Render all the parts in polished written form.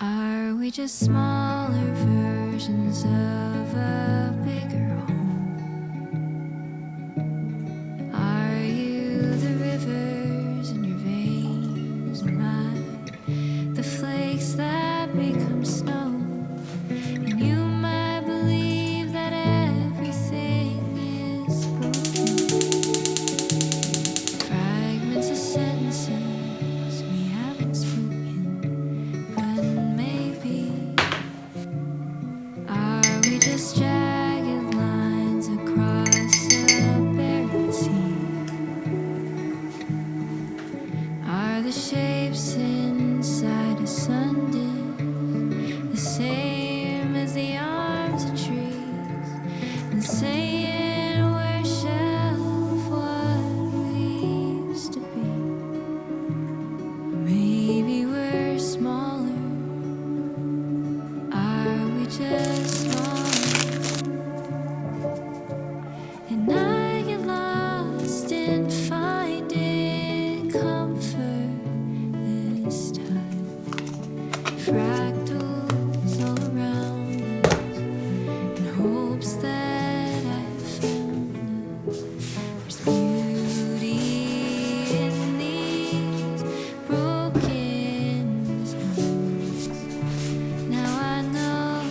Are we just smaller versions of a bigger home? Are you the rivers in your veins? Am I the flakes that become snow? And you might believe that everything is broken. Fragments of sentences we haven't spoken, but maybe. Are we just jagged lines across a barren sea? Are the shapes inside a sundial the same as the arms of trees? And saying we're shelf what we used to be. Maybe we're smaller. Are we just smaller? And I get lost in finding comfort this time. Fractals all around us in hopes that I've found us. There's beauty in these broken songs. Now I know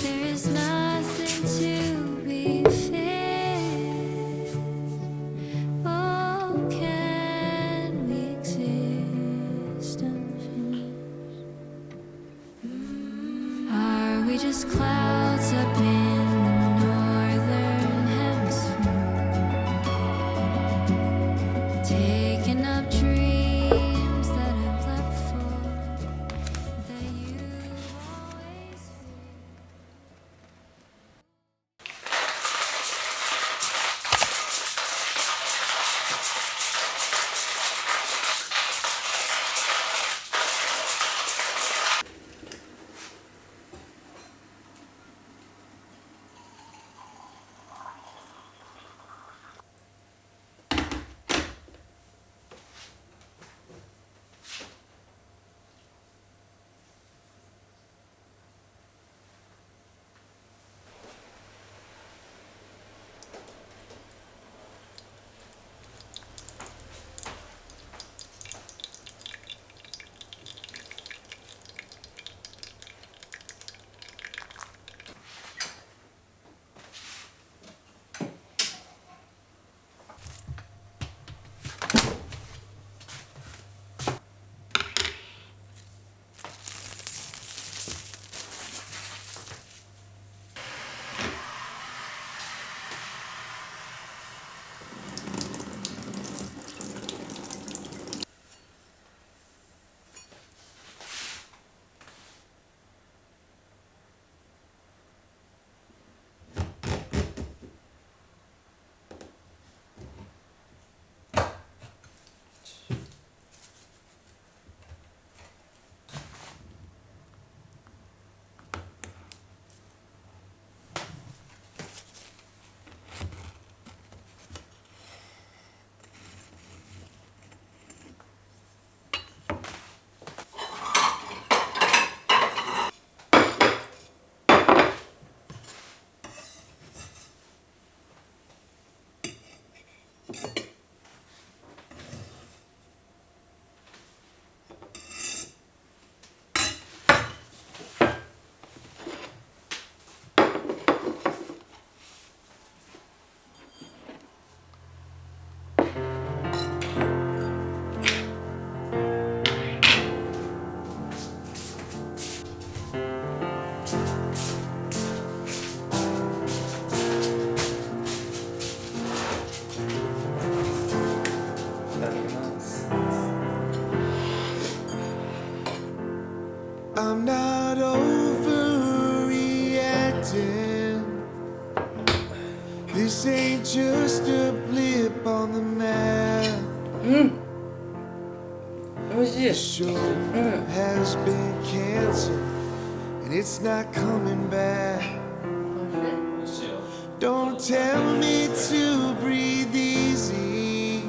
there is nothing to be feared. Oh, can we exist unfinished? Are we just clouds up in the northern hemisphere, taking up dreams that I've left for, that you always fear? I'm not overreacting. This ain't just a blip on the map. 美味しい。 The show has been canceled and it's not coming back. Don't tell me to breathe easy.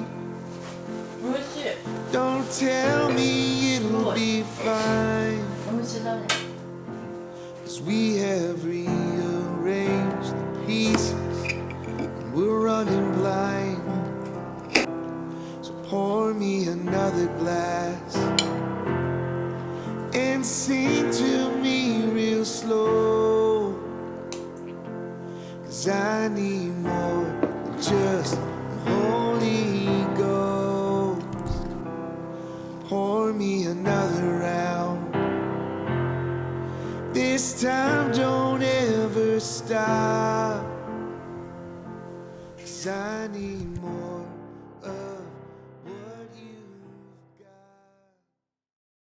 Don't tell me it'll be fine. 실례네. 'Cause we have rearranged the pieces and we're running blind. So pour me another glass and sing to me real slow. 'Cause I need more than just the Holy Ghost. Pour me another round. This time don't ever stop. 'Cause I need more.